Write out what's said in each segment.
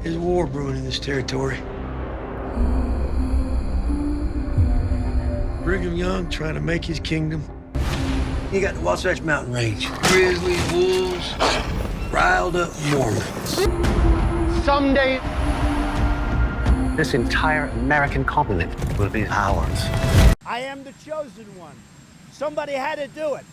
There's a war brewing in this territory. Brigham Young trying to make his kingdom. You got the Wasatch Mountain Range. Grizzlies, wolves, riled up Mormons. Someday, this entire American continent will be ours. I am the chosen one. Somebody had to do it.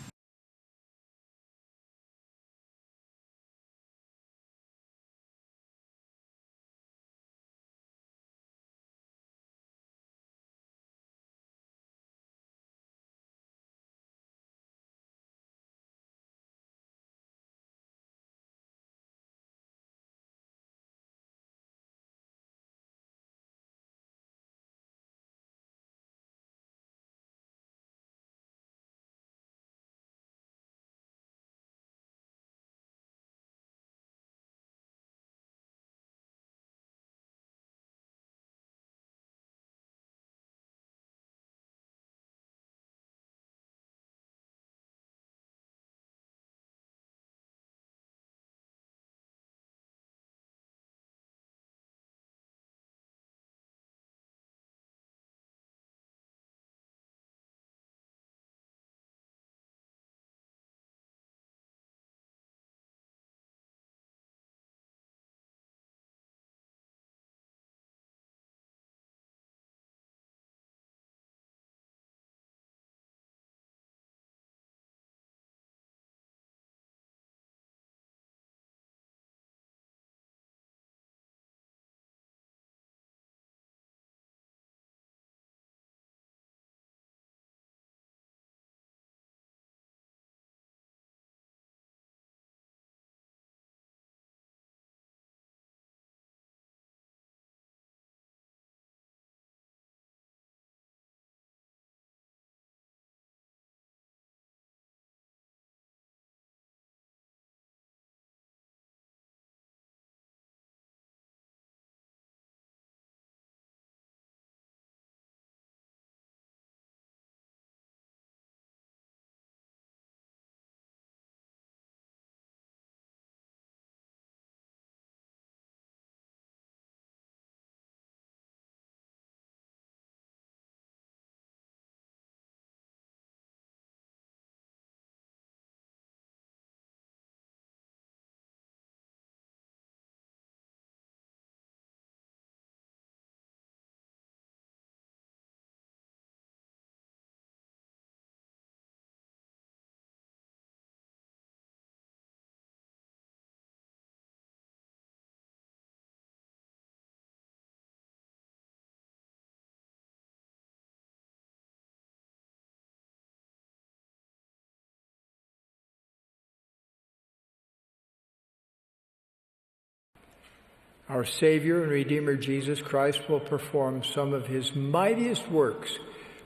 Our Savior and Redeemer Jesus Christ will perform some of his mightiest works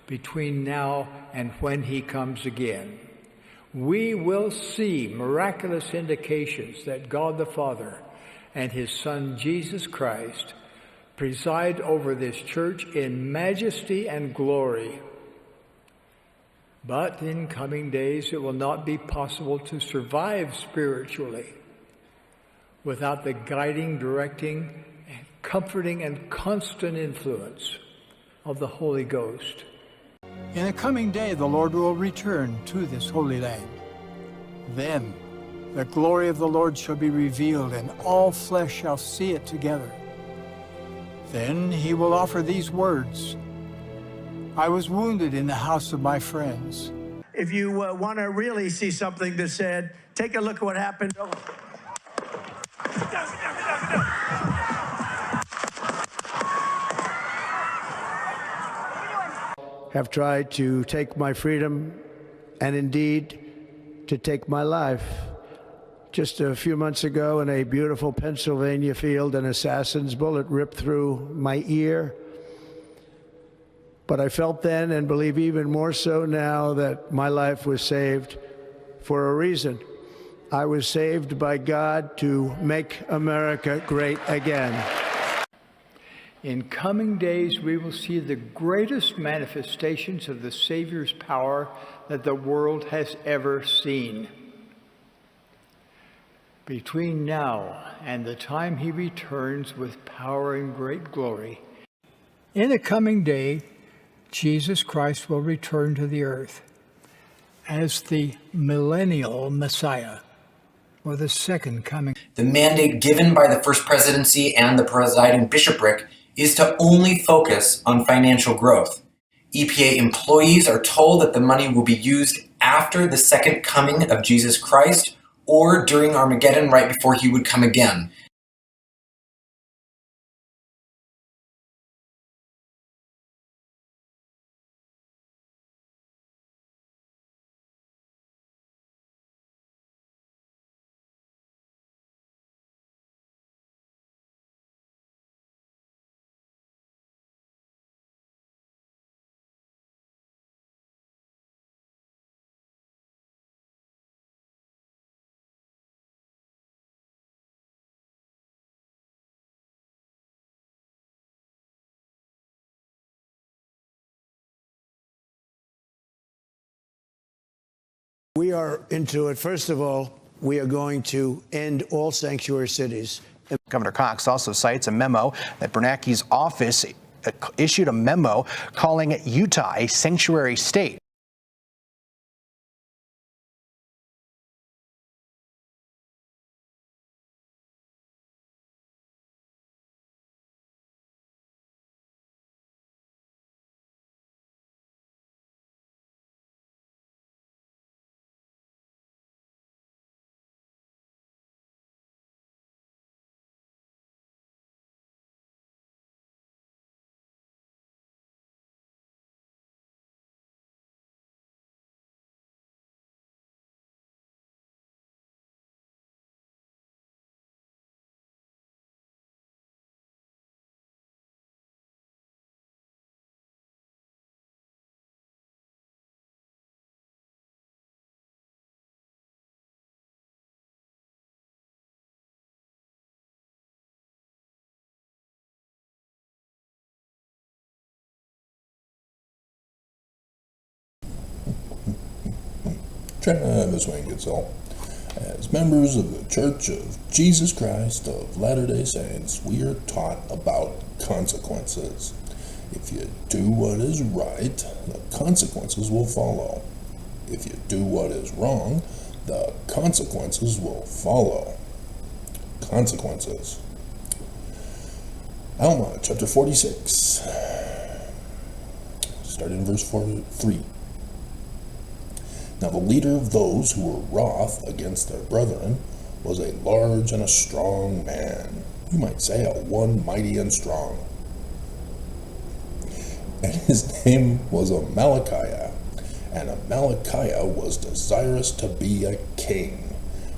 between now and when he comes again. We will see miraculous indications that God the Father and his Son Jesus Christ preside over this church in majesty and glory. But in coming days it will not be possible to survive spiritually without the guiding, directing, and comforting and constant influence of the Holy Ghost. In a coming day, the Lord will return to this holy land. Then the glory of the Lord shall be revealed, and all flesh shall see it together. Then he will offer these words: I was wounded in the house of my friends. If you want to really see something that said, take a look at what happened. Have tried to take my freedom and indeed to take my life. Just a few months ago in a beautiful Pennsylvania field, an assassin's bullet ripped through my ear. But I felt then, and believe even more so now, that my life was saved for a reason. I was saved by God to make America great again. In coming days, we will see the greatest manifestations of the Savior's power that the world has ever seen. between now and the time he returns with power and great glory. In the coming day, Jesus Christ will return to the earth as the millennial Messiah, or the second coming. The mandate given by the First Presidency and the presiding bishopric is to only focus on financial growth. EPA employees are told that the money will be used after the second coming of Jesus Christ or during Armageddon right before he would come again. We are into it. First of all, we are going to end all sanctuary cities. Governor Cox also cites a memo that Bernanke's office issued a memo calling Utah a sanctuary state. Travis Wayne gets all. As members of the Church of Jesus Christ of Latter-day Saints, we are taught about consequences. If you do what is right, the consequences will follow. If you do what is wrong, the consequences will follow. Consequences. Ahman, chapter 46, starting in verse 3. Now the leader of those who were wroth against their brethren was a large and a strong man. You might say a one mighty and strong. And his name was Amalickiah. And Amalickiah was desirous to be a king.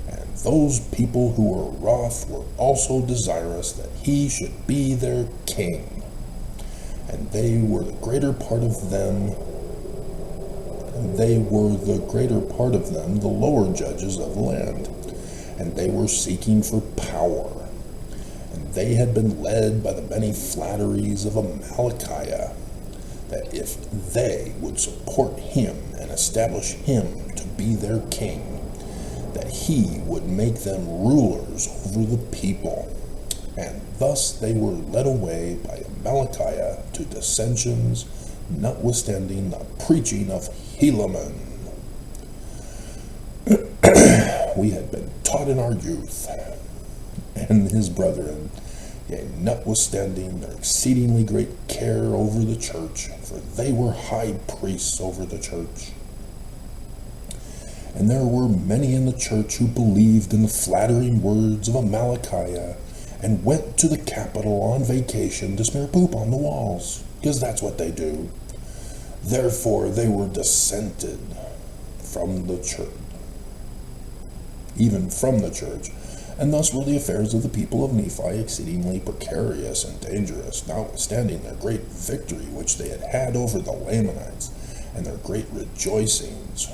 And those people who were wroth were also desirous that he should be their king. And they were the greater part of them the lower judges of the land, and they were seeking for power, and they had been led by the many flatteries of Amalickiah, that if they would support him and establish him to be their king, that he would make them rulers over the people. And thus they were led away by Amalickiah to dissensions, notwithstanding the preaching of Helaman. We had been taught in our youth, and his brethren, yea, notwithstanding their exceedingly great care over the church, for they were high priests over the church. And there were many in the church who believed in the flattering words of Amalickiah, and went to the Capitol on vacation to smear poop on the walls, because that's what they do. Therefore they were dissented from the church, even from the church, and thus were the affairs of the people of Nephi exceedingly precarious and dangerous, notwithstanding their great victory which they had over the Lamanites, and their great rejoicings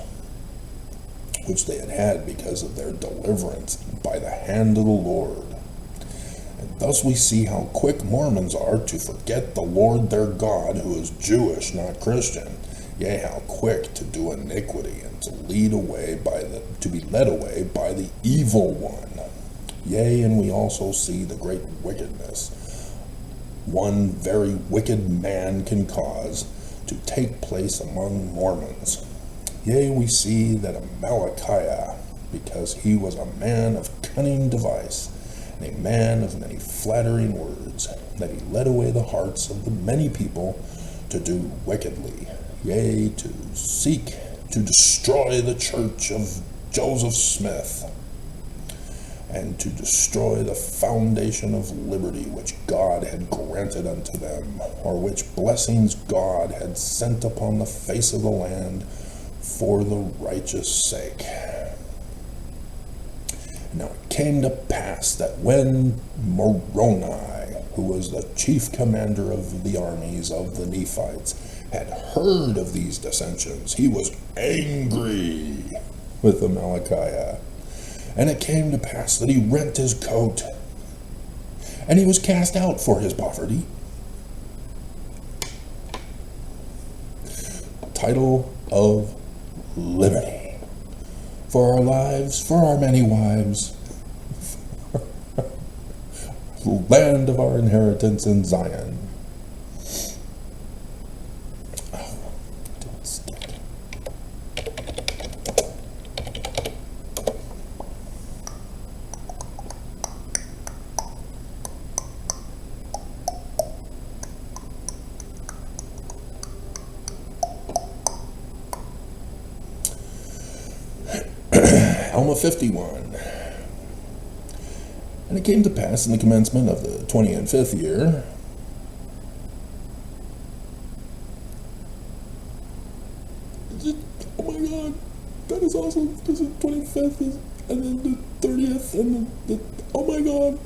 which they had because of their deliverance by the hand of the Lord. And thus we see how quick Mormons are to forget the Lord their God, who is Jewish, not Christian, yea, how quick to do iniquity and to be led away by the evil one. Yea, and we also see the great wickedness one very wicked man can cause to take place among Mormons. Yea, we see that Amalickiah, because he was a man of cunning device, and a man of many flattering words, that he led away the hearts of the many people to do wickedly, yea, to seek to destroy the church of Joseph Smith, and to destroy the foundation of liberty which God had granted unto them, or which blessings God had sent upon the face of the land for the righteous sake. Now it came to pass that when Moroni, who was the chief commander of the armies of the Nephites, had heard of these dissensions, he was angry with Amalickiah. And it came to pass that he rent his coat, and he was cast out for his poverty. Title of liberty. For our lives, for our many wives, land of our inheritance in Zion. Alma 51. And it came to pass in the commencement of the 25th year, oh my god, that is awesome, because the 25th is, and then the 30th, and then the, oh my god.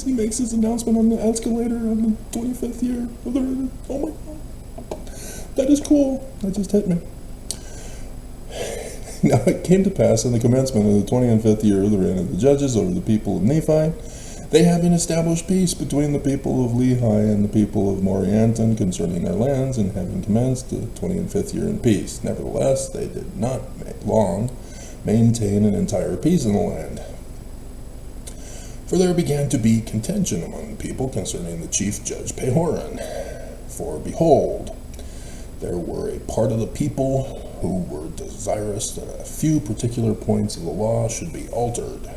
He makes his announcement on the escalator on the 25th year of the, oh my god, that is cool. That just hit me. Now it came to pass in the commencement of the 25th year of the reign of the judges over the people of Nephi, they having established peace between the people of Lehi and the people of Morianton concerning their lands, and having commenced the 25th year in peace. Nevertheless, they did not long maintain an entire peace in the land. For there began to be contention among the people concerning the chief judge Pehoran. For behold, there were a part of the people who were desirous that a few particular points of the law should be altered.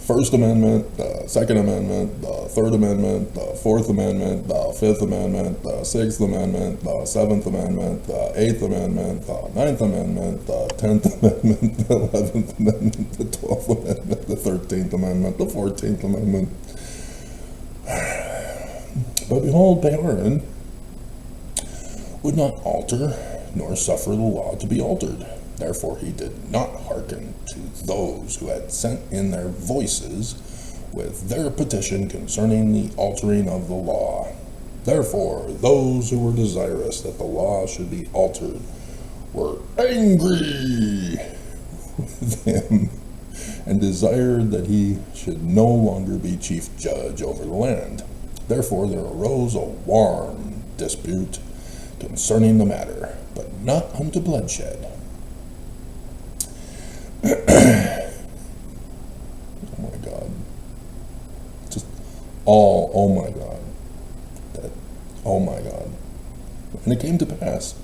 First Amendment, the Second Amendment, the Third Amendment, the Fourth Amendment, the Fifth Amendment, the Sixth Amendment, the Seventh Amendment, the Eighth Amendment, the Ninth Amendment, the 10th Amendment, the 11th Amendment, the 12th Amendment, the 13th Amendment, the 14th Amendment. But behold, Pehoran would not alter nor suffer the law to be altered. Therefore he did not hearken to those who had sent in their voices with their petition concerning the altering of the law. Therefore those who were desirous that the law should be altered were angry with him, and desired that he should no longer be chief judge over the land. Therefore there arose a warm dispute concerning the matter, but not unto bloodshed. Oh my God. Just all, oh my God. Oh my God. And it came to pass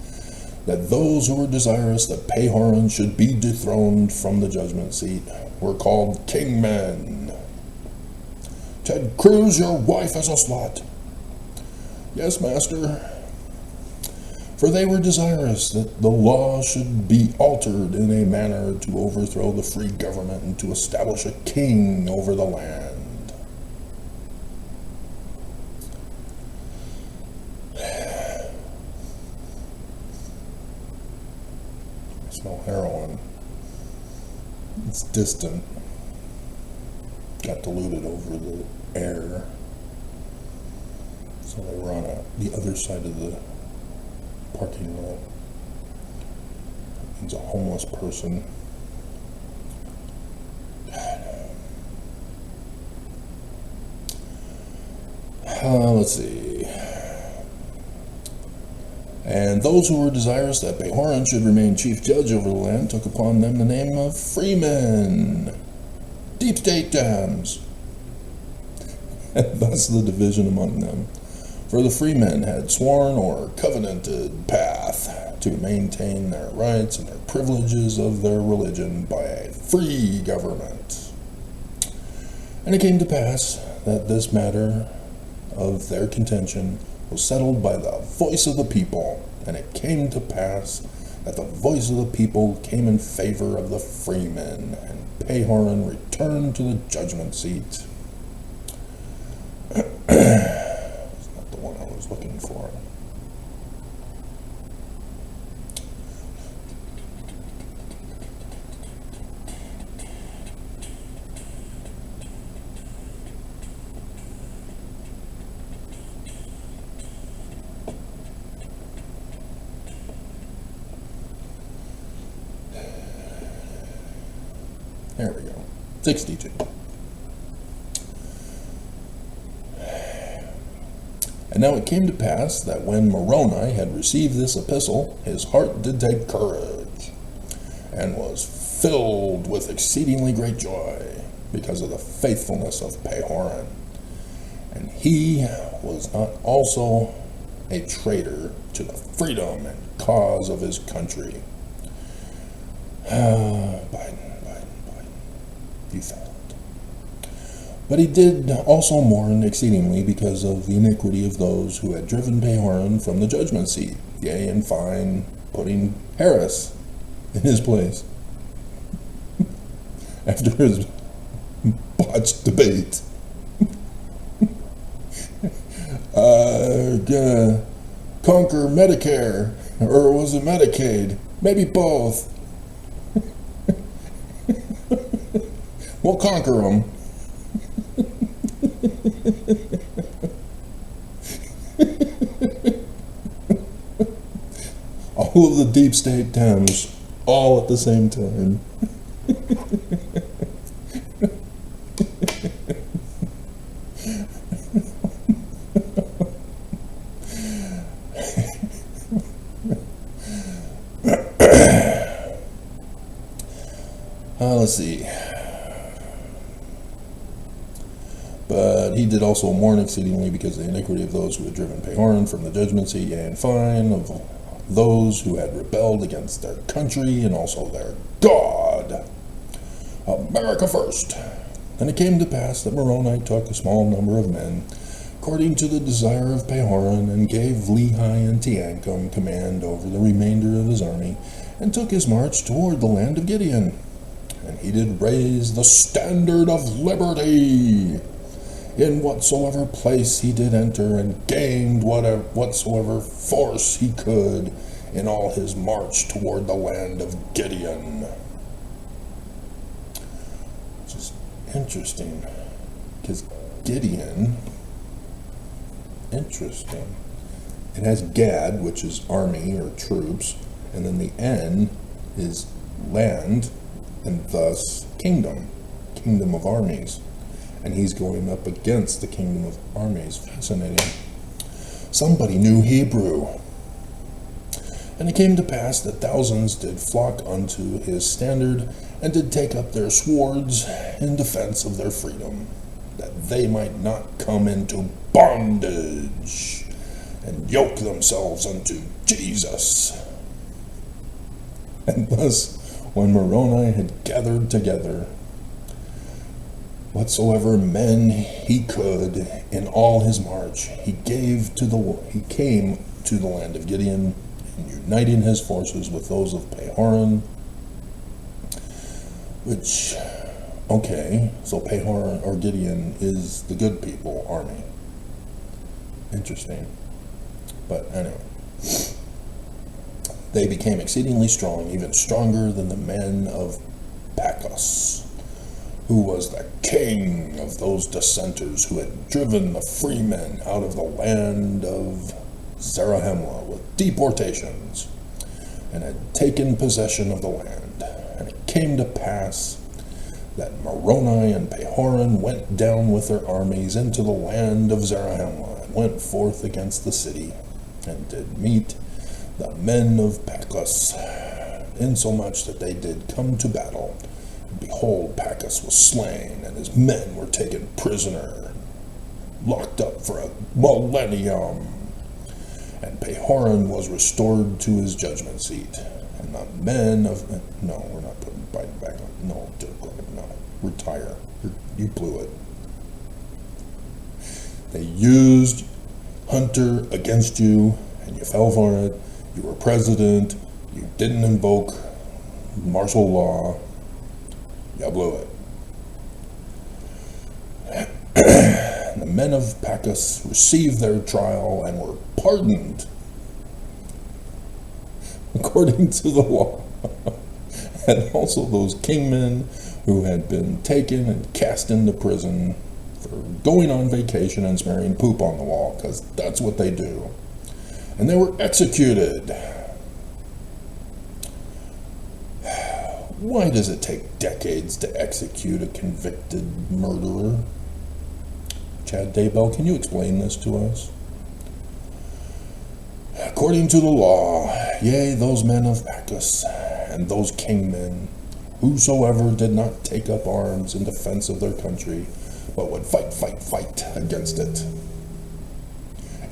that those who were desirous that Pehoran should be dethroned from the judgment seat were called kingmen. Ted Cruz, your wife is a slut. Yes, master. For they were desirous that the law should be altered in a manner to overthrow the free government and to establish a king over the land. I smell heroin. It's distant. Got diluted over the air. So they were on the other side of the parking lot. Means a homeless person. Let's see. And those who were desirous that Pahoran should remain chief judge over the land took upon them the name of freemen, deep state dams, and thus the division among them. For the freemen had sworn or covenanted path to maintain their rights and their privileges of their religion by a free government. And it came to pass that this matter of their contention was settled by the voice of the people, and it came to pass that the voice of the people came in favor of the freemen, and Pahoran returned to the judgment seat. It's not the one I was looking for. There we go. 62. And now it came to pass that when Moroni had received this epistle, his heart did take courage, and was filled with exceedingly great joy, because of the faithfulness of Pahoran. And he was not also a traitor to the freedom and cause of his country. Biden. He failed. But he did also mourn exceedingly because of the iniquity of those who had driven Pahoran from the judgment seat, yea, in fine, putting Harris in his place after his botched debate. Gonna conquer Medicare, or was it Medicaid? Maybe both. We'll conquer them. All of the deep state Dems, all at the same time. Let's see. But he did also mourn exceedingly because of the iniquity of those who had driven Pahoran from the judgment seat, yea, and fine, of those who had rebelled against their country and also their God. America first. And it came to pass that Moroni took a small number of men, according to the desire of Pahoran, and gave Lehi and Teancum command over the remainder of his army, and took his march toward the land of Gideon. And he did raise the standard of liberty in whatsoever place he did enter, and gained whatsoever force he could in all his march toward the land of Gideon. Which is interesting, because Gideon, interesting. It has Gad, which is army or troops, and then the N is land, and thus kingdom of armies. And he's going up against the kingdom of armies. Fascinating. Somebody knew Hebrew. And it came to pass that thousands did flock unto his standard, and did take up their swords in defense of their freedom, that they might not come into bondage, and yoke themselves unto Jesus. And thus, when Moroni had gathered together whatsoever men he could in all his march, he came to the land of Gideon, and uniting his forces with those of Pahoran, which, okay, so Pahoran or Gideon is the good people army. Interesting. But anyway, they became exceedingly strong, even stronger than the men of Pachus, who was the king of those dissenters who had driven the freemen out of the land of Zarahemla with deportations and had taken possession of the land. And it came to pass that Moroni and Pehoran went down with their armies into the land of Zarahemla, and went forth against the city, and did meet the men of Pachus, insomuch that they did come to battle. And behold, Pachus was slain, and his men were taken prisoner, locked up for a millennium. And Pehoran was restored to his judgment seat. And the men of... No, we're not putting Biden back on. No, retire. You blew it. They used Hunter against you, and you fell for it. You were president. You didn't invoke martial law. You blew it. The men of Pachus received their trial and were pardoned according to the law. And also those kingmen who had been taken and cast into prison for going on vacation and smearing poop on the wall, because that's what they do. And they were executed. Why does it take decades to execute a convicted murderer? Chad Daybell, can you explain this to us? According to the law, yea, those men of Pachus and those kingmen, whosoever did not take up arms in defense of their country, but would fight against it.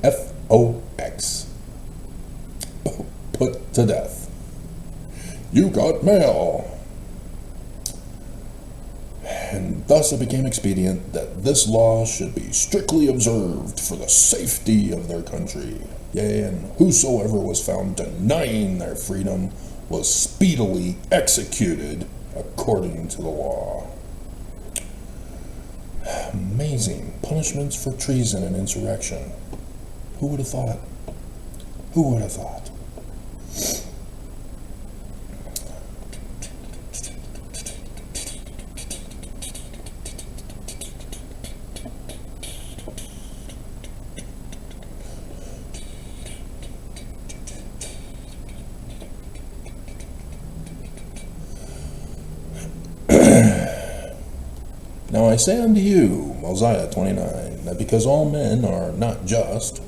F-O-X. Put to death. You got mail. And thus it became expedient that this law should be strictly observed for the safety of their country. Yea, and whosoever was found denying their freedom was speedily executed according to the law. Amazing punishments for treason and insurrection. Who would have thought? Who would have thought? Now I say unto you, Mosiah 29, that because all men are not just,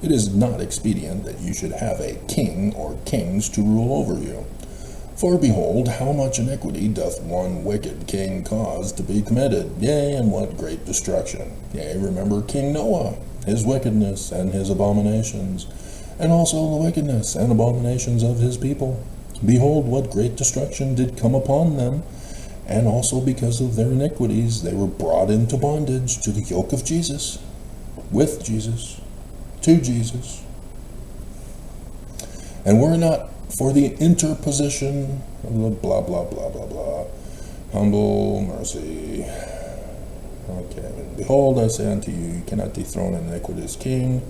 it is not expedient that you should have a king or kings to rule over you. For behold, how much iniquity doth one wicked king cause to be committed, yea, and what great destruction. Yea, remember King Noah, his wickedness and his abominations, and also the wickedness and abominations of his people. Behold, what great destruction did come upon them, and also because of their iniquities they were brought into bondage to the yoke of Jesus, with Jesus, to Jesus. And were not for the interposition of the blah, blah, blah, blah, blah, humble mercy. Okay, and behold, I say unto you, you cannot dethrone an iniquitous king,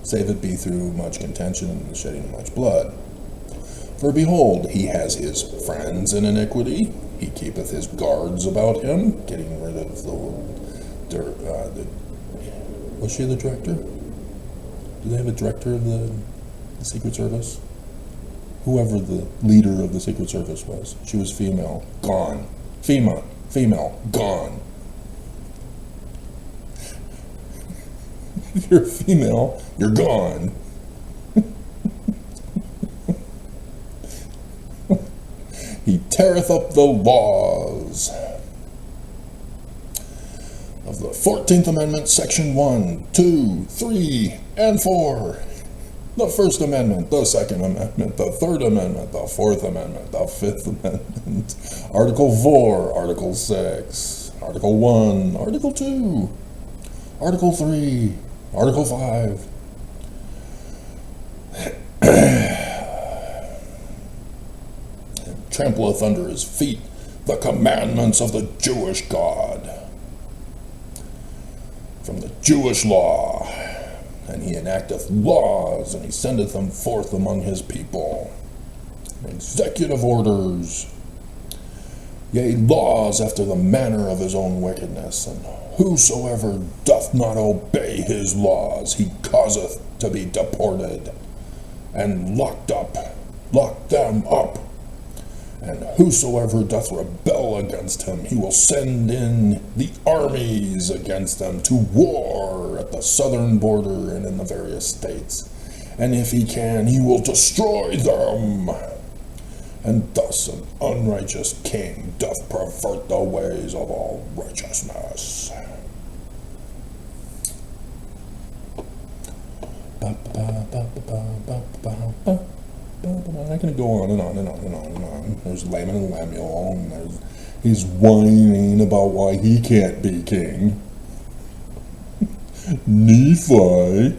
save it be through much contention and the shedding of much blood. For behold, he has his friends in iniquity. He keepeth his guards about him, getting rid of was she the director? Do they have a director of the Secret Service? Whoever the leader of the Secret Service was. She was female. Gone. Female. Gone. If you're female, you're gone. He teareth up the laws of the 14th Amendment, Section 1, 2, 3, and 4. The First Amendment, the Second Amendment, the Third Amendment, the Fourth Amendment, the Fifth Amendment, Article 4, Article 6, Article 1, Article 2, Article 3, Article 5. Trampleth under his feet the commandments of the Jewish God, from the Jewish law, and he enacteth laws, and he sendeth them forth among his people, executive orders, yea, laws after the manner of his own wickedness, and whosoever doth not obey his laws, he causeth to be deported, and lock them up. And whosoever doth rebel against him, he will send in the armies against them to war at the southern border and in the various states. And if he can, he will destroy them. And thus an unrighteous king doth pervert the ways of all righteousness. I can go on and on and on and on and on. There's Laman and Lemuel, and he's whining about why he can't be king. Nephi.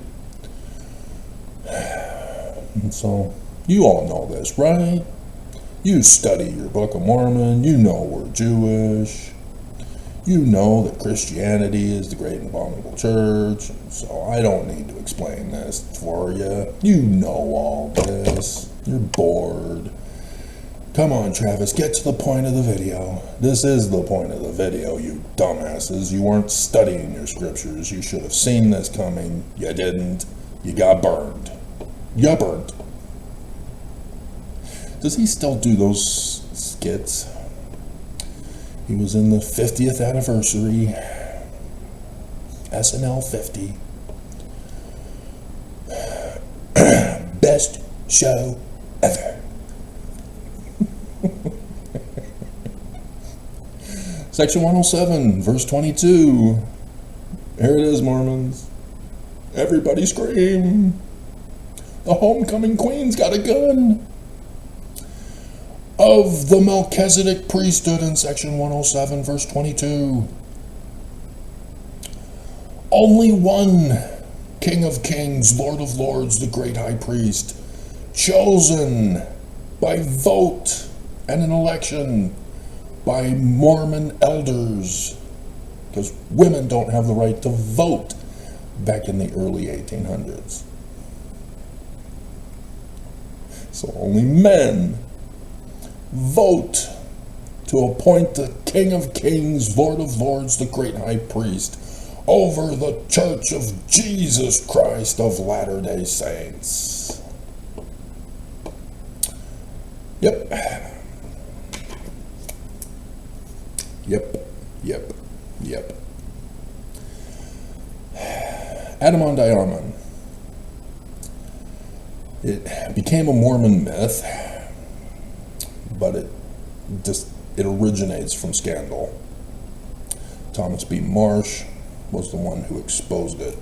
And so, you all know this, right? You study your Book of Mormon, you know we're Jewish. You know that Christianity is the great and abominable church, so I don't need to explain this for you. You know all this. You're bored. Come on, Travis, get to the point of the video. This is the point of the video, you dumbasses. You weren't studying your scriptures. You should have seen this coming. You didn't. You got burned. You got burned. Does he still do those skits? He was in the 50th anniversary, SNL 50. Best show ever. Section 107, verse 22. Here it is, Mormons. Everybody scream. The homecoming queen's got a gun. Of the Melchizedek priesthood in section 107, verse 22. Only one King of Kings, Lord of Lords, the great high priest, chosen by vote and an election by Mormon elders, because women don't have the right to vote back in the early 1800s. So only men vote to appoint the King of Kings, Lord of Lords, the great high priest, over the Church of Jesus Christ of Latter-day Saints. Yep. Ahman. It became a Mormon myth, but it originates from scandal. Thomas B. Marsh was the one who exposed it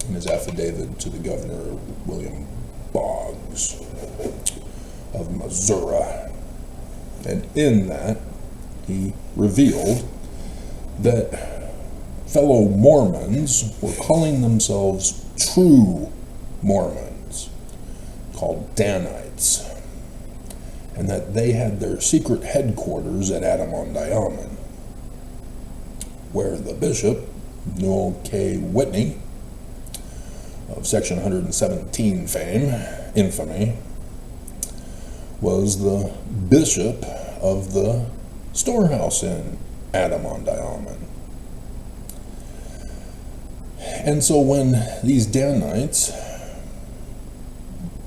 in his affidavit to the governor, William Boggs of Missouri. And in that, he revealed that fellow Mormons were calling themselves true Mormons, called Danites, and that they had their secret headquarters at Ahman, where the bishop, Newell K. Whitney, of Section 117 infamy, was the bishop of the storehouse in Ahman. And so when these Danites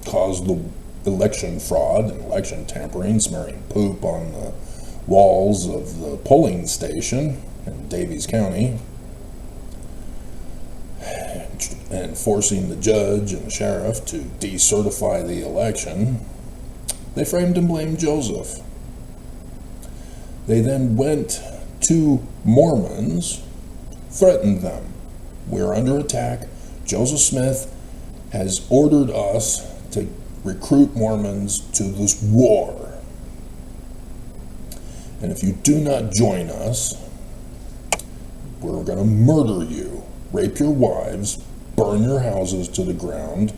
caused the election fraud and election tampering, smearing poop on the walls of the polling station in Davies County, and forcing the judge and the sheriff to decertify the election, they framed and blamed Joseph. They then went to Mormons, threatened them. We're under attack. Joseph Smith has ordered us to recruit Mormons to this war. And if you do not join us, we're going to murder you, rape your wives, burn your houses to the ground,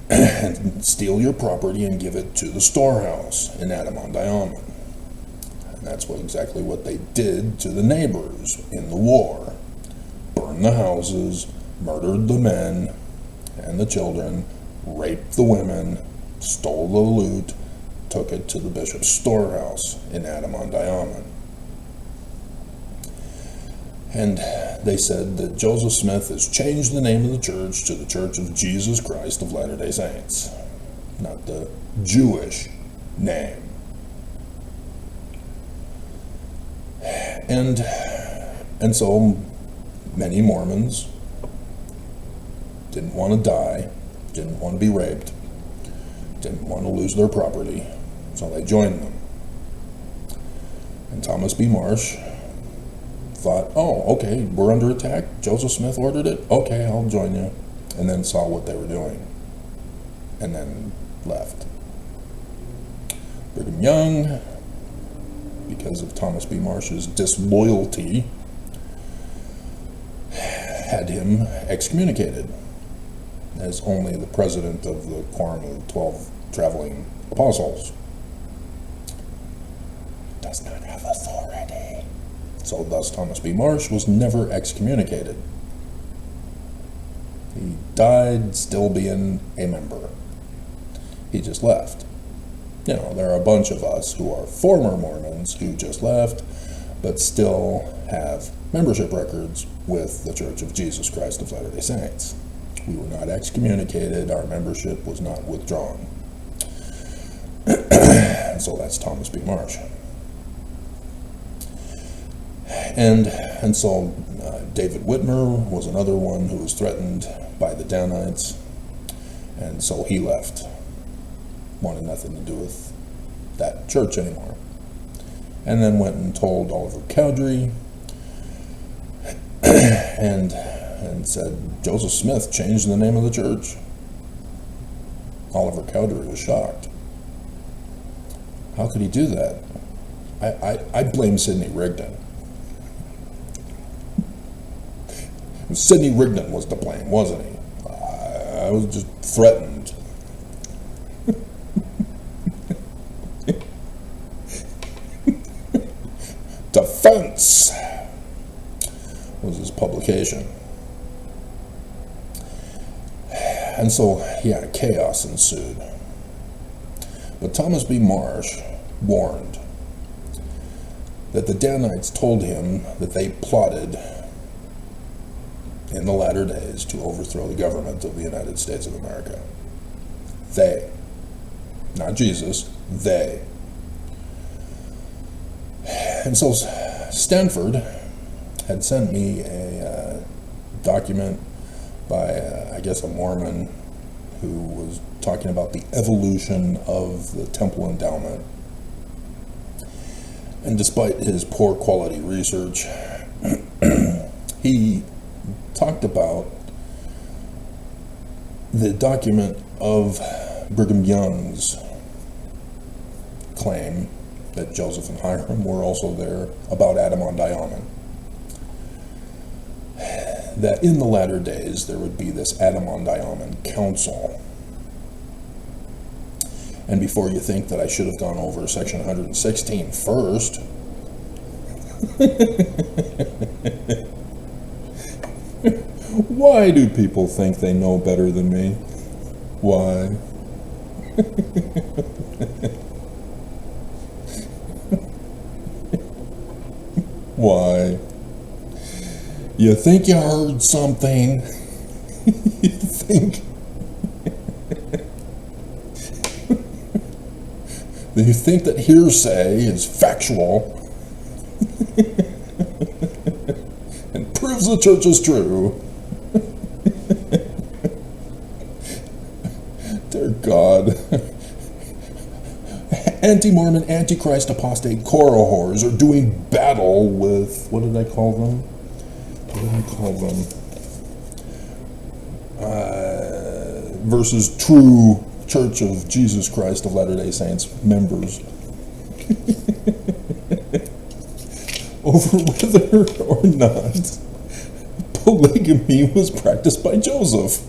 and steal your property and give it to the storehouse in Ahman. And that's exactly what they did to the neighbors in the war. Burned the houses, murdered the men and the children, raped the women, stole the loot, took it to the bishop's storehouse in Ahman. And they said that Joseph Smith has changed the name of the church to the Church of Jesus Christ of Latter-day Saints, not the Jewish name. And so many Mormons didn't want to die, didn't want to be raped, didn't want to lose their property, so they joined them. And Thomas B. Marsh thought, oh, okay, we're under attack, Joseph Smith ordered it, okay, I'll join you, and then saw what they were doing, and then left. Brigham Young, because of Thomas B. Marsh's disloyalty, had him excommunicated as only the president of the Quorum of the 12 Traveling Apostles does not have authority. So thus Thomas B. Marsh was never excommunicated. He died still being a member. He just left. You know, there are a bunch of us who are former Mormons who just left, but still have membership records with the Church of Jesus Christ of Latter-day Saints. We were not excommunicated, our membership was not withdrawn. And so that's Thomas B. Marsh. And so David Whitmer was another one who was threatened by the Danites, and so he left. Wanted nothing to do with that church anymore. And then went and told Oliver Cowdery and said, Joseph Smith changed the name of the church. Oliver Cowdery was shocked. How could he do that? I blame Sidney Rigdon. Sidney Rigdon was to blame, wasn't he? I was just threatened. Defense was his publication. And so, yeah, chaos ensued. But Thomas B. Marsh warned that the Danites told him that they plotted in the latter days to overthrow the government of the United States of America. They, not Jesus, they. And so Stanford had sent me a document by, I guess, a Mormon who was talking about the evolution of the temple endowment. And despite his poor quality research, he talked about the document of Brigham Young's claim that Joseph and Hiram were also there about Ahman. That in the latter days there would be this Ahman council. And before you think that I should have gone over section 116 first, why do people think they know better than me? Why? Why? You think you heard something? You think you think that hearsay is factual and proves the church is true. Dear God. Anti-Mormon, Antichrist, apostate, whores are doing battle with, what did I call them? Versus true Church of Jesus Christ of Latter-day Saints members. Over whether or not polygamy was practiced by Joseph.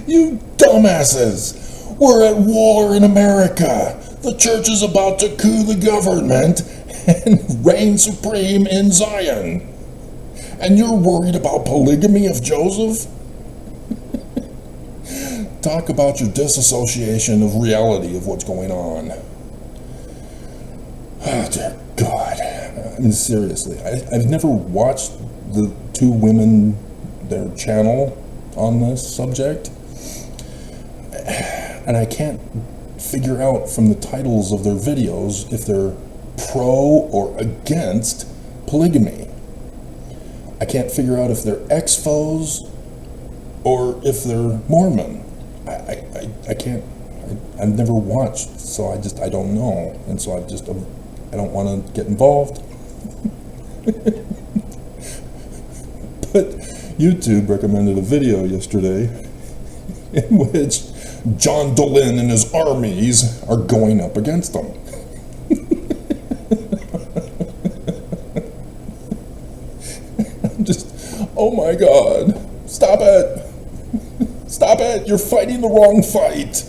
You dumbasses! We're at war in America. The church is about to coup the government and reign supreme in Zion. And you're worried about polygamy of Joseph? Talk about your disassociation of reality of what's going on. Oh, dear God. I mean, seriously, I've never watched the two women, their channel on this subject. And I can't figure out from the titles of their videos if they're pro or against polygamy. I can't figure out if they're ex-foes or if they're Mormon. I can't, I've never watched, so I don't know. And so I don't want to get involved. But YouTube recommended a video yesterday in which John Dolan and his armies are going up against them. I'm just, oh my God, stop it. Stop it, you're fighting the wrong fight.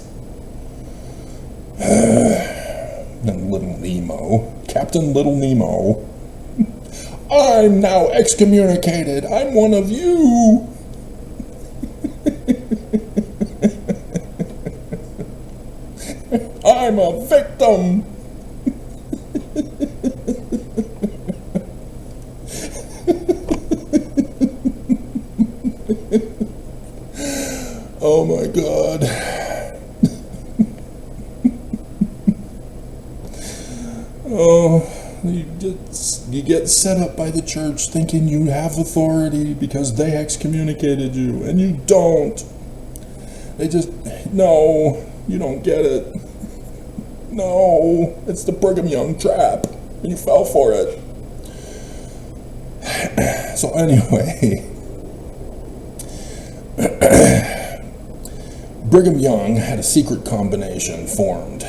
And Little Nemo, Captain Little Nemo. I'm now excommunicated. I'm one of you. I'm a victim. Oh my God. Oh, you get set up by the church thinking you have authority because they excommunicated you, and you don't. They just, no, you don't get it. No, it's the Brigham Young trap, and you fell for it. So anyway, Brigham Young had a secret combination formed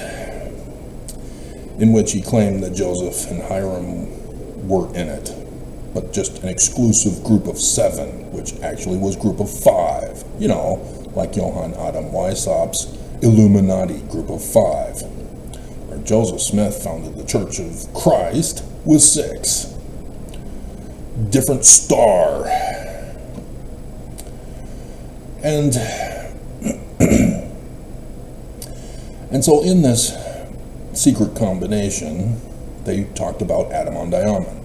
in which he claimed that Joseph and Hiram were in it, but just an exclusive group of 7, which actually was group of 5, you know, like Johann Adam Weishaupt's Illuminati group of 5, where Joseph Smith founded the Church of Christ with 6. Different star. And so in this secret combination, they talked about Adam and Ahman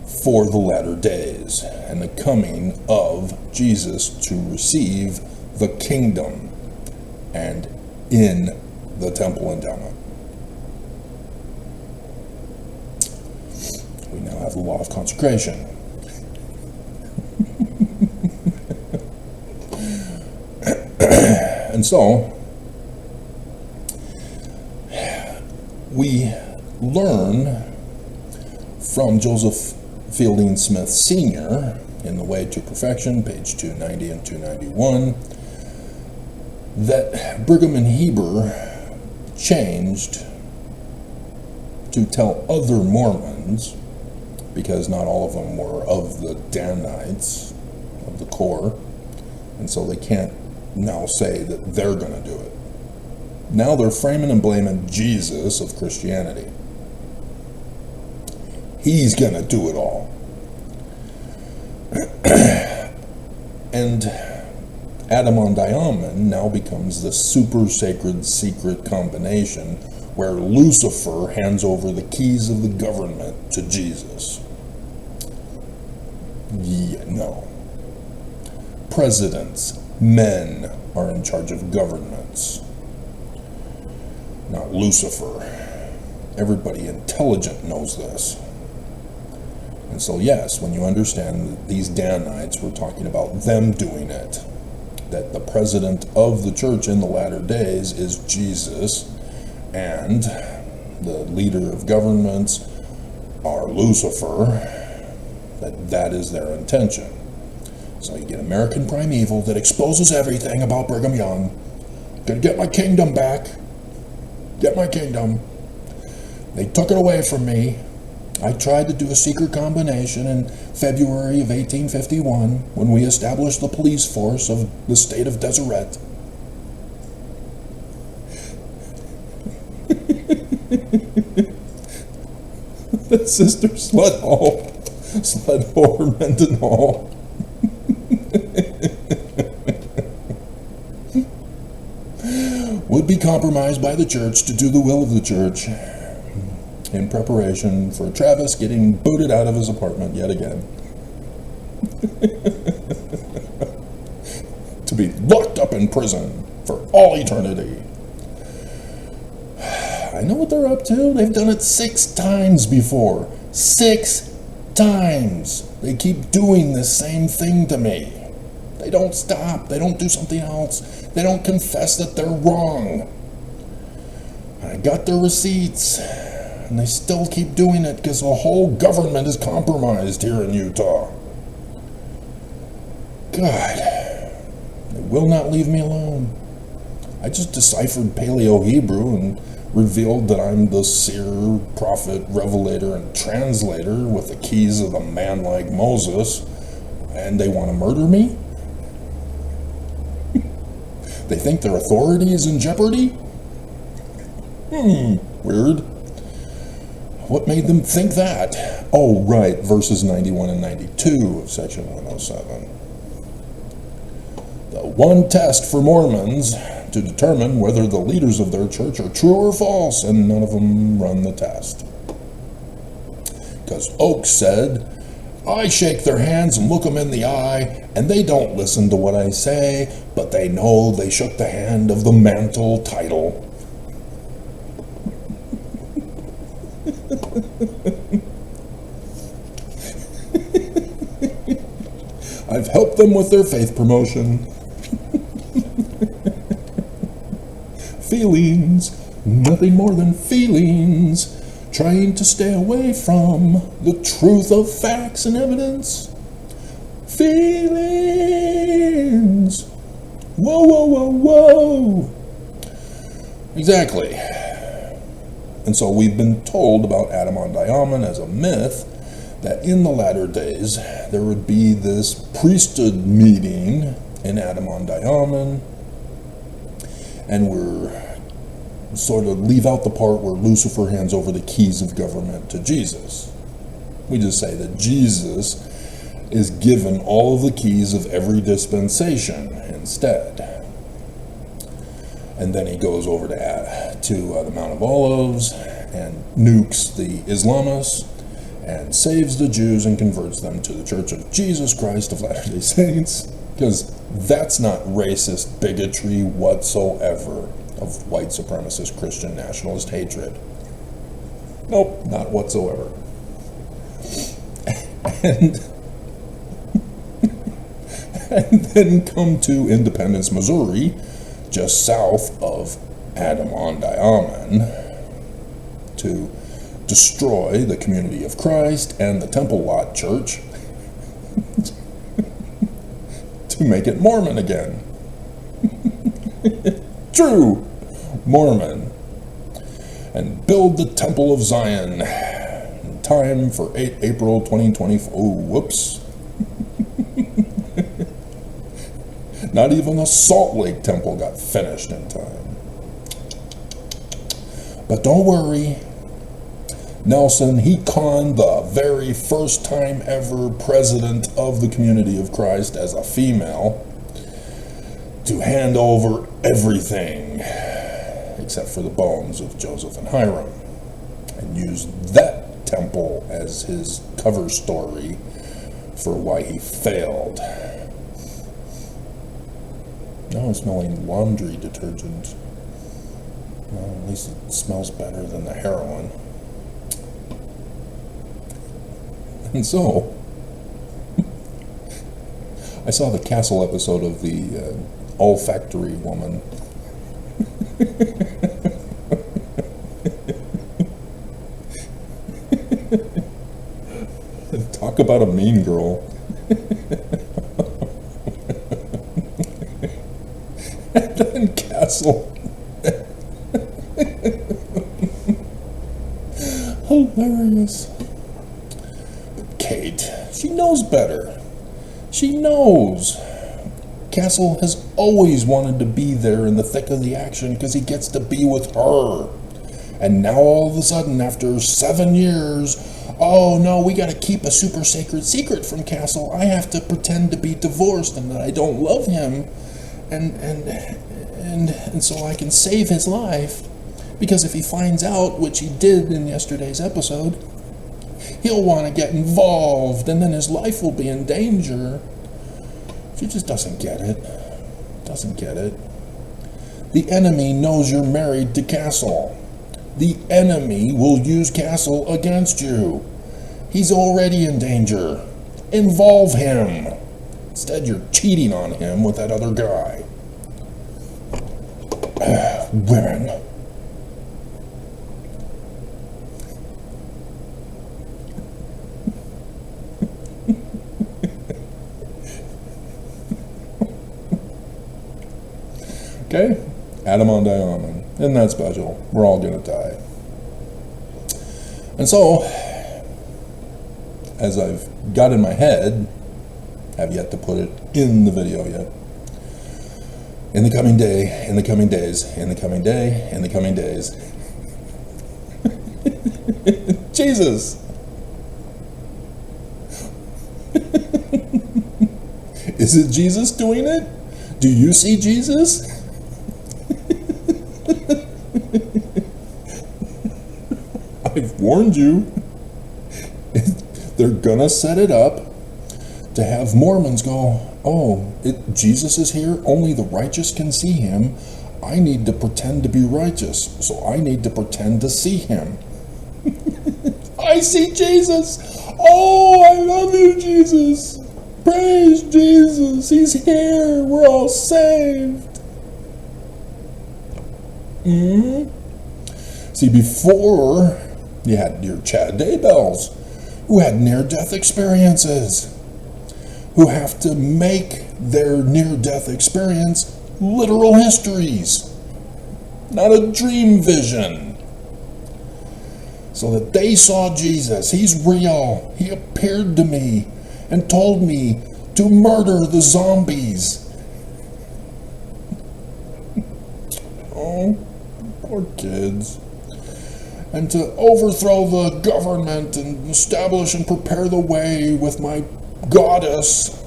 for the latter days and the coming of Jesus to receive the kingdom and in the temple endowment. We now have the law of consecration. And so we learn from Joseph Fielding Smith Sr. in The Way to Perfection, page 290 and 291, that Brigham and Heber changed to tell other Mormons, because not all of them were of the Danites, of the core, and so they can't now say that they're going to do it. Now they're framing and blaming Jesus of Christianity. He's going to do it all. And Adam and Ahman now becomes the super sacred secret combination where Lucifer hands over the keys of the government to Jesus. Yeah, no. Presidents, men are in charge of governments, not Lucifer. Everybody intelligent knows this. And so yes, when you understand that these Danites, we're talking about them doing it, that the president of the church in the latter days is Jesus, and the leader of governments are Lucifer, that is their intention. So you get American Primeval that exposes everything about Brigham Young. Gonna get my kingdom back. Get my kingdom. They took it away from me. I tried to do a secret combination in February of 1851 when we established the police force of the state of Deseret. The Sister Sluthole Sledhore, Mendenhall. Would be compromised by the church to do the will of the church in preparation for Travis getting booted out of his apartment yet again. To be locked up in prison for all eternity. I know what they're up to. They've done it 6 times before. 6 times. They keep doing the same thing to me. They don't stop. They don't do something else. They don't confess that they're wrong. I got their receipts, and they still keep doing it because the whole government is compromised here in Utah. God, they will not leave me alone. I just deciphered Paleo-Hebrew and revealed that I'm the seer, prophet, revelator, and translator with the keys of a man like Moses, and they want to murder me? They think their authority is in jeopardy? Weird. What made them think that? Oh, right, verses 91 and 92 of section 107. The one test for Mormons to determine whether the leaders of their church are true or false, and none of them run the test. Because Oaks said, I shake their hands and look them in the eye, and they don't listen to what I say, but they know they shook the hand of the mantle title. I've helped them with their faith promotion. Feelings, nothing more than feelings, trying to stay away from the truth of facts and evidence. Feelings. Whoa, whoa, whoa, whoa. Exactly. And so we've been told about Ahman as a myth, that in the latter days there would be this priesthood meeting in Ahman, and we're sort of leave out the part where Lucifer hands over the keys of government to Jesus. We just say that Jesus is given all of the keys of every dispensation instead. And then he goes over to the Mount of Olives and nukes the Islamists and saves the Jews and converts them to the Church of Jesus Christ of Latter-day Saints, because that's not racist bigotry whatsoever of white supremacist Christian nationalist hatred. Nope, not whatsoever. And then come to Independence, Missouri, just south of Ahman, to destroy the Community of Christ and the Temple Lot Church to make it Mormon again. True Mormon. And build the Temple of Zion in time for April 2024. Oh, whoops. Not even the Salt Lake Temple got finished in time. But don't worry, Nelson, he conned the very first time ever president of the Community of Christ as a female to hand over everything except for the bones of Joseph and Hiram, and used that temple as his cover story for why he failed. Now I'm smelling laundry detergent. Well, at least it smells better than the heroin. And so, I saw the Castle episode of the olfactory woman. Talk about a mean girl. And then Castle. Hilarious. But Kate, she knows better. She knows. Castle has always wanted to be there in the thick of the action because he gets to be with her. And now all of a sudden, after 7 years oh no, we gotta keep a super sacred secret from Castle. I have to pretend to be divorced and that I don't love him, and so I can save his life. Because if he finds out, which he did in yesterday's episode, he'll want to get involved, and then his life will be in danger. She just doesn't get it. Doesn't get it. The enemy knows you're married to Castle. The enemy will use Castle against you. He's already in danger. Involve him. Instead, you're cheating on him with that other guy. Women. Okay? Adam on Ahman. Isn't that special? We're all gonna die. And so, as I've got in my head, have yet to put it in the video yet. In the coming day, in the coming days, in the coming day, in the coming days. Jesus! Is it Jesus doing it? Do you see Jesus? I've warned you. They're gonna set it up to have Mormons go, oh, Jesus is here, only the righteous can see him. I need to pretend to be righteous, so I need to pretend to see him. I see Jesus. Oh, I love you, Jesus. Praise Jesus. He's here. We're all saved. See, before you had your Chad Daybells, who had near-death experiences, who have to make their near-death experience literal histories, not a dream vision. So that they saw Jesus. He's real. He appeared to me and told me to murder the zombies. Oh, poor kids. And to overthrow the government and establish and prepare the way with my goddess,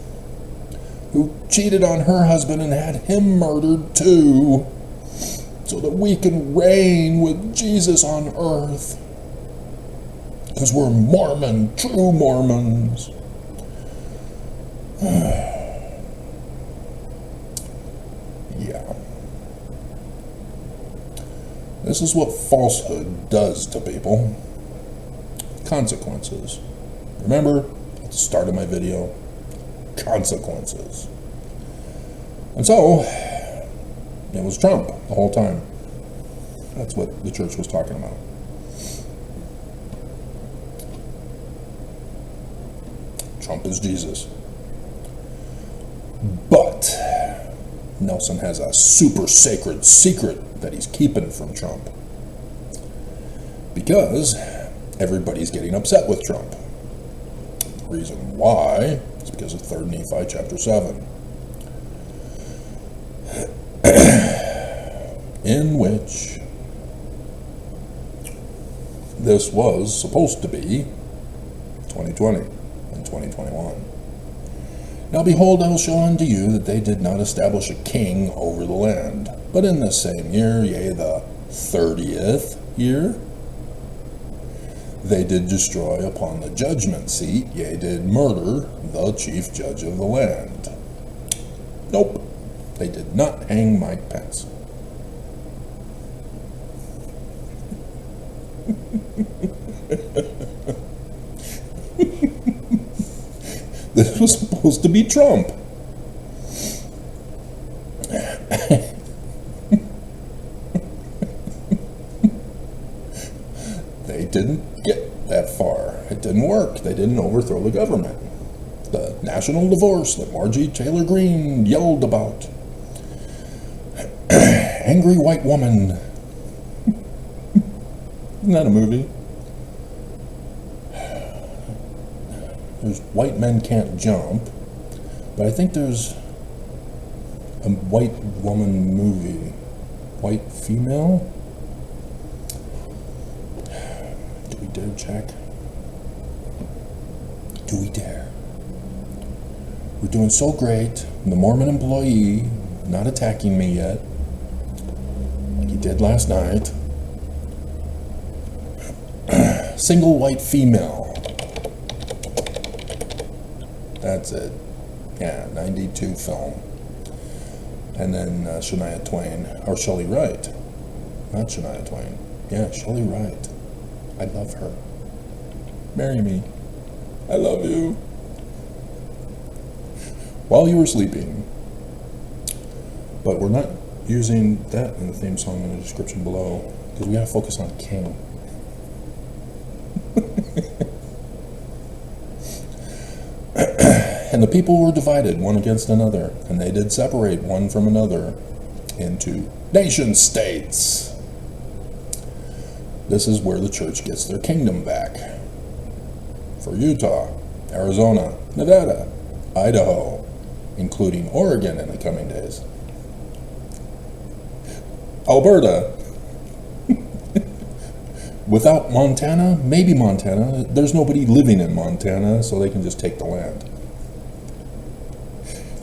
who cheated on her husband and had him murdered too, so that we can reign with Jesus on earth. Because we're Mormon, true Mormons. Yeah. This is what falsehood does to people. Consequences. Remember, at the start of my video, consequences. And so, it was Trump the whole time. That's what the church was talking about. Trump is Jesus. But Nelson has a super sacred secret that he's keeping from Trump. Because everybody's getting upset with Trump. The reason why is because of 3 Nephi chapter 7. In which this was supposed to be 2020 and 2021. Now behold, I will show unto you that they did not establish a king over the land, but in the same year, yea, the 30th year, they did destroy upon the judgment seat, yea, did murder the chief judge of the land. Nope, they did not hang Mike Pence. This was supposed to be Trump. They didn't get that far. It didn't work. They didn't overthrow the government. The national divorce that Marjorie Taylor Greene yelled about. Angry white woman. Isn't that a movie? There's White Men Can't Jump, but I think there's a white woman movie. White female? Do we dare check? Do we dare? We're doing so great. The Mormon employee not attacking me yet, like he did last night. Single white female. That's it. Yeah, 92 film. And then Shania Twain, or Shelley Wright. Not Shania Twain. Yeah, Shelley Wright. I love her. Marry me. I love you. While you were sleeping. But we're not using that in the theme song in the description below, because we gotta focus on King. And the people were divided one against another, and they did separate one from another into nation states. This is where the church gets their kingdom back. For Utah, Arizona, Nevada, Idaho, including Oregon in the coming days. Alberta. Without Montana, maybe Montana. There's nobody living in Montana, so they can just take the land.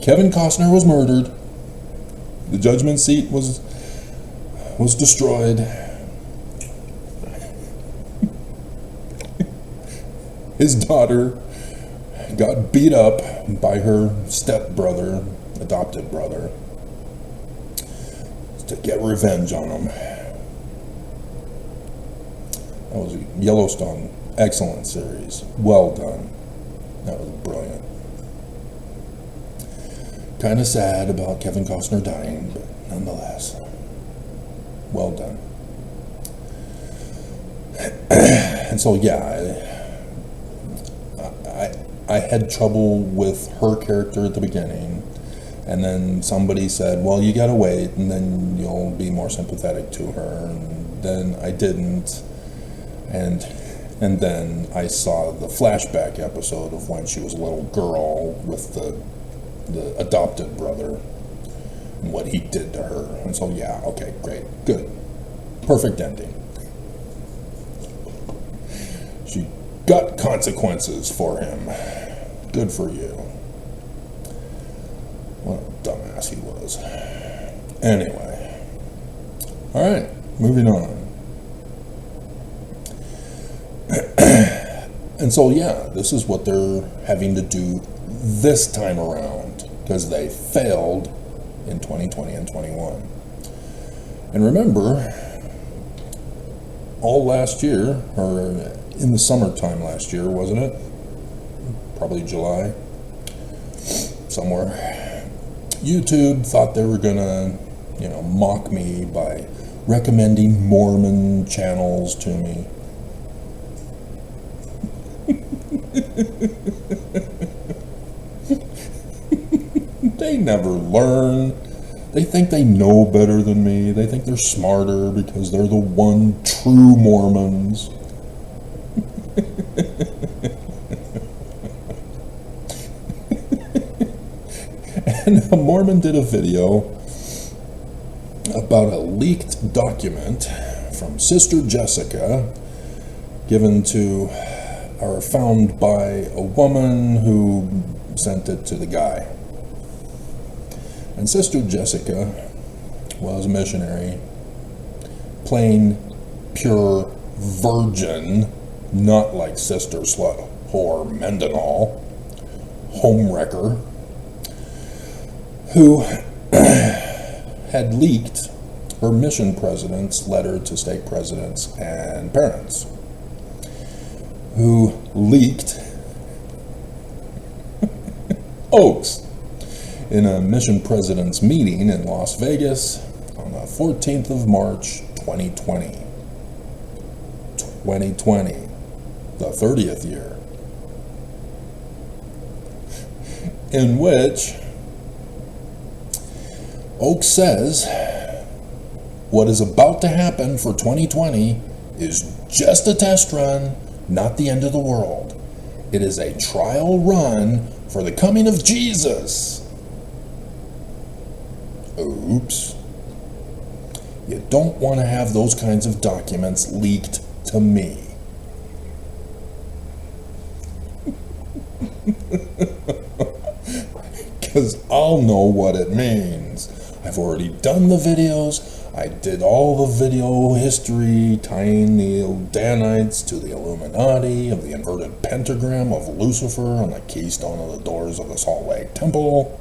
Kevin Costner was murdered. The judgment seat was destroyed. His daughter got beat up by her stepbrother, adopted brother, to get revenge on him. That was a Yellowstone, excellent series. Well done. That was brilliant. Kind of sad about Kevin Costner dying, but nonetheless, well done. And so, yeah, I had trouble with her character at the beginning, and then somebody said, well, you gotta wait, and then you'll be more sympathetic to her, and then I didn't, and then I saw the flashback episode of when she was a little girl with the adopted brother and what he did to her, and so yeah, okay, great, good, perfect ending. She got consequences for him. Good for you. What a dumbass he was. Anyway. Alright, moving on. And so, yeah, this is what they're having to do this time around, because they failed in 2020 and 21. And remember, all last year, or in the summertime last year, wasn't it? Probably July, somewhere. YouTube thought they were gonna, mock me by recommending Mormon channels to me. They never learn. They think they know better than me. They think they're smarter because they're the one true Mormons. And a Mormon did a video about a leaked document from Sister Jessica given to, or found by a woman who sent it to the guy. And Sister Jessica was a missionary, plain, pure virgin, not like Sister Slut, whore, Mendenhall, homewrecker, who had leaked her mission president's letter to stake presidents and parents, who leaked Oaks in a mission president's meeting in Las Vegas on the 14th of March, 2020. 2020, the 30th year, in which Oak says what is about to happen for 2020 is just a test run, not the end of the world. It is a trial run for the coming of Jesus. Oops. You don't want to have those kinds of documents leaked to me. because I'll know what it means. I've already done the videos. I did all the video history tying the Danites to the Illuminati, of the inverted pentagram of Lucifer on the keystone of the doors of the Salt Lake Temple,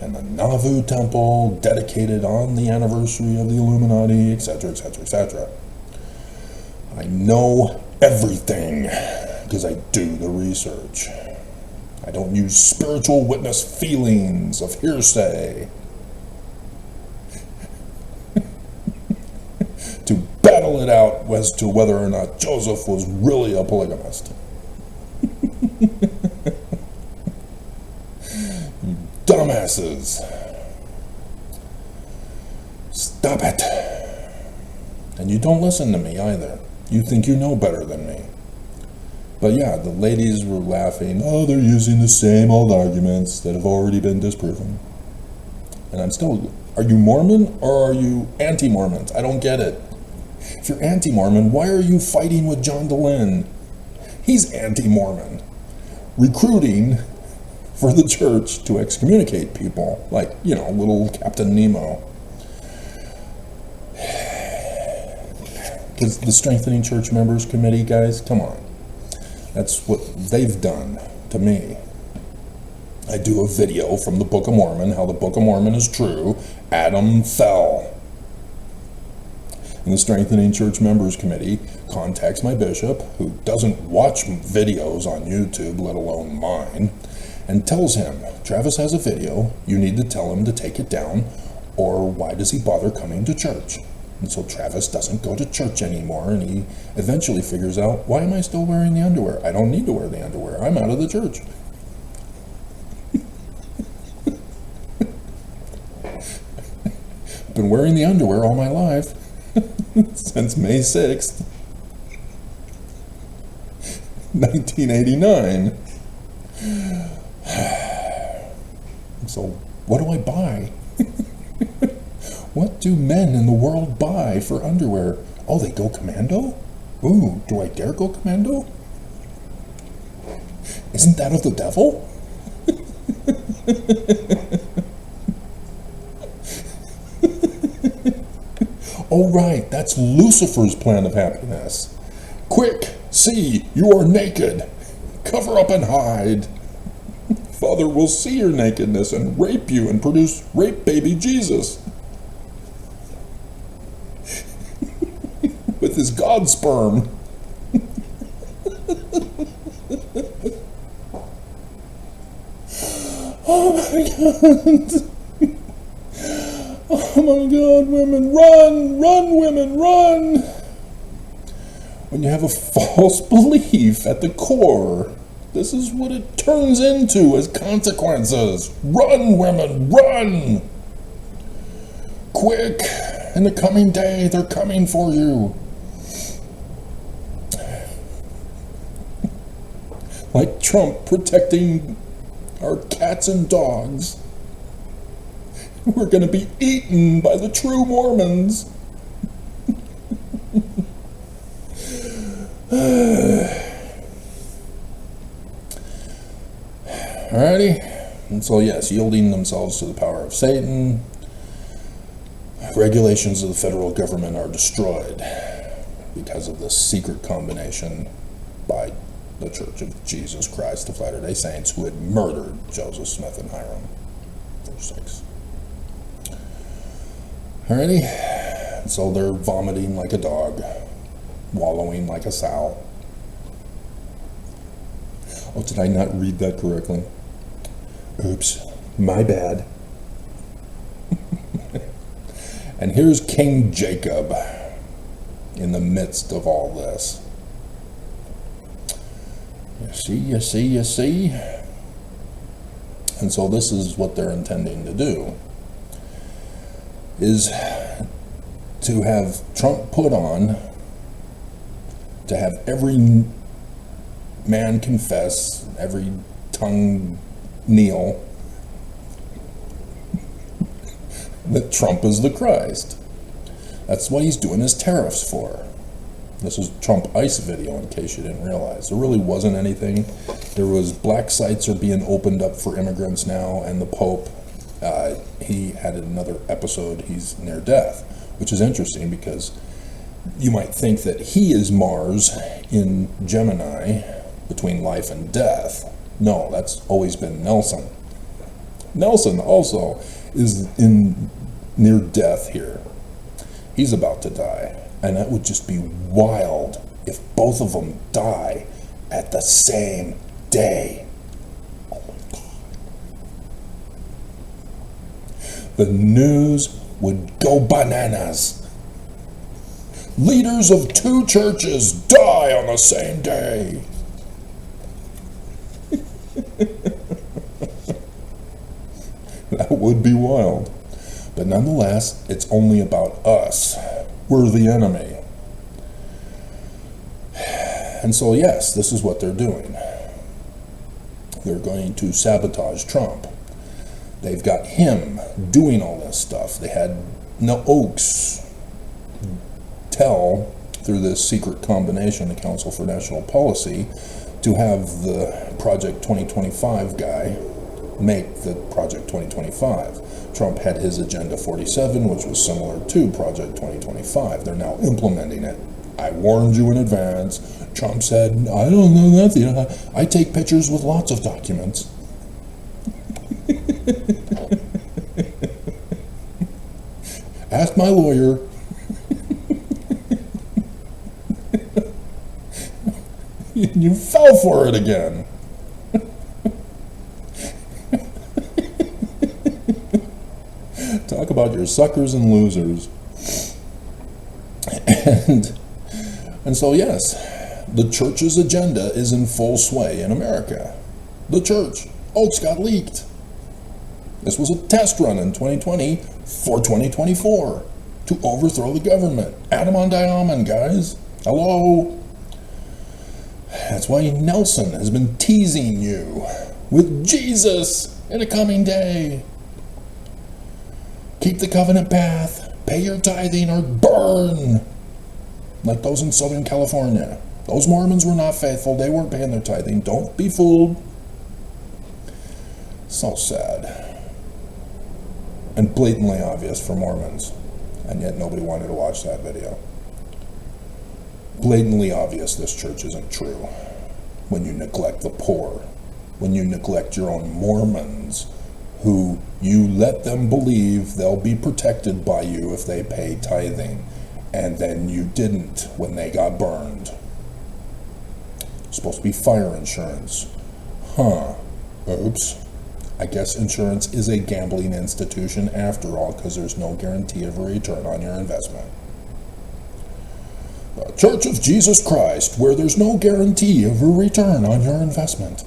and the Nauvoo Temple dedicated on the anniversary of the Illuminati, etc., etc., etc. I know everything because I do the research. I don't use spiritual witness feelings of hearsay to battle it out as to whether or not Joseph was really a polygamist. You dumbasses. Stop it. And you don't listen to me either. You think you know better than me. But yeah, the ladies were laughing. Oh, they're using the same old arguments that have already been disproven. And I'm still, are you Mormon or are you anti-Mormons? I don't get it. If you're anti-Mormon, why are you fighting with John DeLynn? He's anti-Mormon. Recruiting for the church to excommunicate people, like, you know, little Captain Nemo. Because the Strengthening Church Members Committee, guys, come on. That's what they've done to me. I do a video from the Book of Mormon, how the Book of Mormon is true. Adam fell. And the Strengthening Church Members Committee contacts my bishop, who doesn't watch videos on YouTube, let alone mine, and tells him, Travis has a video, you need to tell him to take it down, or why does he bother coming to church? And so Travis doesn't go to church anymore, and he eventually figures out, why am I still wearing the underwear? I don't need to wear the underwear. I'm out of the church. I've been wearing the underwear all my life, since May 6th, 1989. So, what do I buy? What do men in the world buy for underwear? Oh, they go commando? Ooh, do I dare go commando? Isn't that of the devil? Oh, right, that's Lucifer's plan of happiness. Quick, see, you are naked. Cover up and hide. Father will see your nakedness and rape you and produce rape baby Jesus. With his God sperm. Oh my God. Oh my God, women, run! Run, women, run! When you have a false belief at the core, this is what it turns into as consequences. Run, women, run! Quick! In the coming day, they're coming for you. Like Trump protecting our cats and dogs. We're going to be eaten by the true Mormons. Alrighty. And so yes, yielding themselves to the power of Satan. Regulations of the federal government are destroyed because of this secret combination by the Church of Jesus Christ of Latter-day Saints, who had murdered Joseph Smith and Hiram. Verse 6. Alrighty, so they're vomiting like a dog, wallowing like a sow. Oh, did I not read that correctly? Oops, my bad. And here's King Jacob in the midst of all this. You see. And so this is what they're intending to do, is to have Trump put on, to have every man confess, every tongue kneel, that Trump is the Christ. That's what he's doing his tariffs for. This is Trump ICE video, in case you didn't realize. There really wasn't anything. There was black sites are being opened up for immigrants now, and the Pope, he had another episode, he's near death, which is interesting because you might think that he is Mars in Gemini between life and death. No, that's always been Nelson. Nelson also is in near death here. He's about to die. And that would just be wild if both of them die at the same day. Oh my God. The news would go bananas. Leaders of two churches die on the same day. That would be wild. But nonetheless, it's only about us. We're the enemy. And so, yes, this is what they're doing. They're going to sabotage Trump. They've got him doing all this stuff. They had Oaks tell, through this secret combination, the Council for National Policy, to have the Project 2025 guy make the Project 2025. Trump had his Agenda 47, which was similar to Project 2025. They're now implementing it. I warned you in advance. Trump said, I don't know nothing. I take pictures with lots of documents. Ask my lawyer. You fell for it again. Talk about your suckers and losers. And so, yes, the church's agenda is in full sway in America. The church. Oaks got leaked. This was a test run in 2020 for 2024 to overthrow the government. Ahman, guys. Hello. That's why Nelson has been teasing you with Jesus in a coming day. Keep the covenant path, pay your tithing, or burn. Like those in Southern California. Those Mormons were not faithful. They weren't paying their tithing. Don't be fooled. So sad. And blatantly obvious for Mormons. And yet nobody wanted to watch that video. Blatantly obvious this church isn't true. When you neglect the poor. When you neglect your own Mormons, who you let them believe they'll be protected by you if they pay tithing, and then you didn't when they got burned. It's supposed to be fire insurance. Huh. Oops. I guess insurance is a gambling institution after all, because there's no guarantee of a return on your investment. The Church of Jesus Christ, where there's no guarantee of a return on your investment.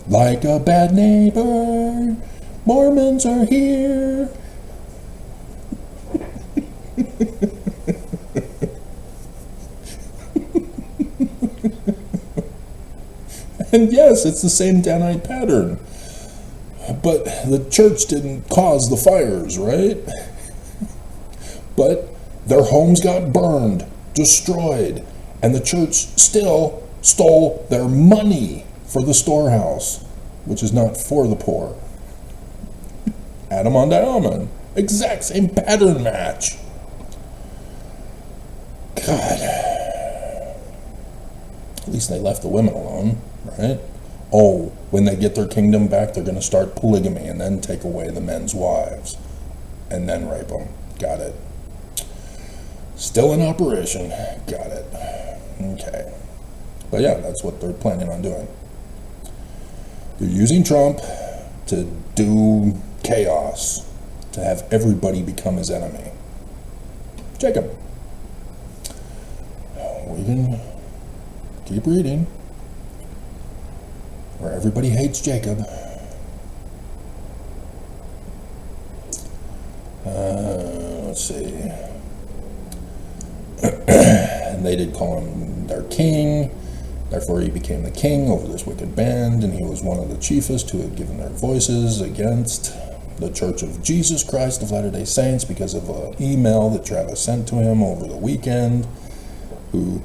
Like a bad neighbor, Mormons are here. And yes, it's the same Danite pattern. But the church didn't cause the fires, right? But their homes got burned, destroyed, and the church still stole their money for the storehouse, which is not for the poor. Ahman, exact same pattern match. God. At least they left the women alone, right? Oh, when they get their kingdom back, they're going to start polygamy and then take away the men's wives and then rape them. Got it. Still in operation. Got it. Okay. But yeah, that's what they're planning on doing. They're using Trump to do chaos, to have everybody become his enemy. Jacob. We can keep reading. Where everybody hates Jacob. Let's see. And they did call him their king. Therefore he became the king over this wicked band, and he was one of the chiefest who had given their voices against the Church of Jesus Christ of Latter-day Saints because of an email that Travis sent to him over the weekend, who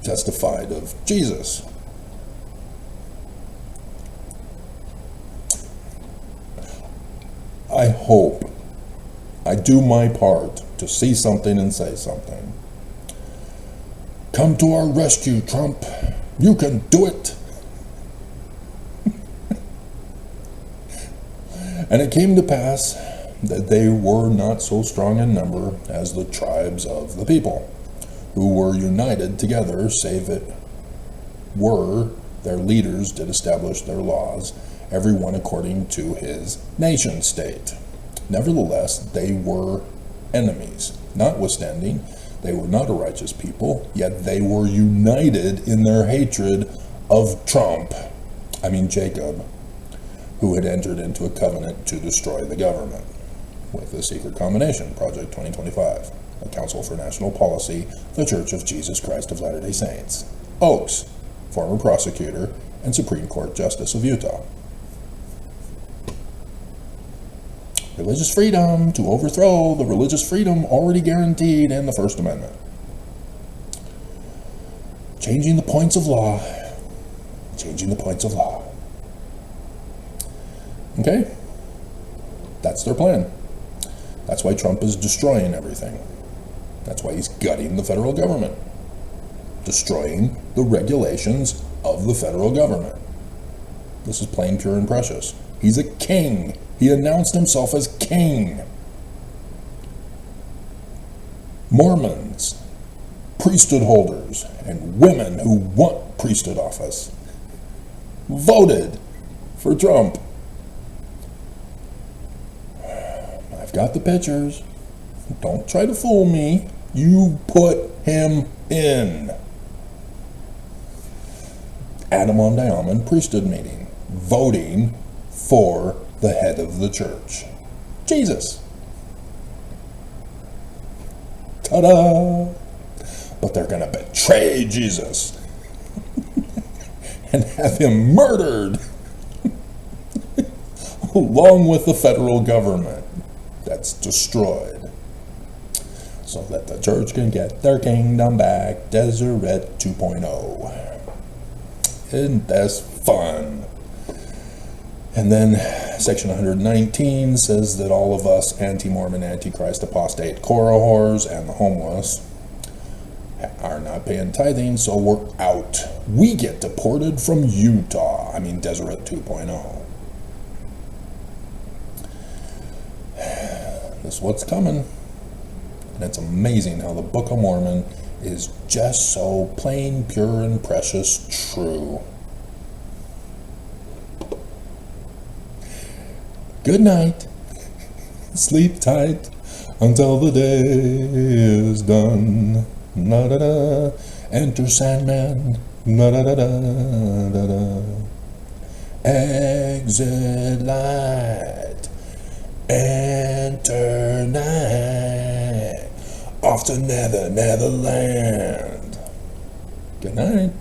testified of Jesus. I hope I do my part to see something and say something. Come to our rescue, Trump. You can do it. And it came to pass that they were not so strong in number as the tribes of the people, who were united together, save it were their leaders did establish their laws, every one according to his nation state. Nevertheless, they were enemies. Notwithstanding, they were not a righteous people, yet they were united in their hatred of Jacob, who had entered into a covenant to destroy the government with a secret combination, Project 2025, a Council for National Policy, the Church of Jesus Christ of Latter-day Saints. Oaks, former prosecutor and Supreme Court Justice of Utah. Religious freedom to overthrow the religious freedom already guaranteed in the First Amendment. Changing the points of law. Changing the points of law. Okay? That's their plan. That's why Trump is destroying everything. That's why he's gutting the federal government. Destroying the regulations of the federal government. This is plain, pure, and precious. He's a king. He announced himself as king. Mormons, priesthood holders, and women who want priesthood office voted for Trump. I've got the pictures. Don't try to fool me. You put him in. Ahman priesthood meeting, voting for the head of the church, Jesus. Ta-da! But they're going to betray Jesus and have him murdered along with the federal government that's destroyed, so that the church can get their kingdom back. Deseret 2.0. Isn't this fun? And then section 119 says that all of us anti-Mormon, anti-Christ, apostate, Korah whores, and the homeless are not paying tithing, so we're out. We get deported from Utah. Deseret 2.0. This is what's coming. And it's amazing how the Book of Mormon is just so plain, pure, and precious true. Good night. Sleep tight until the day is done. Na-da-da. Enter Sandman. Na-da-da-da-da-da. Exit light. Enter night. Off to Netherland. Good night.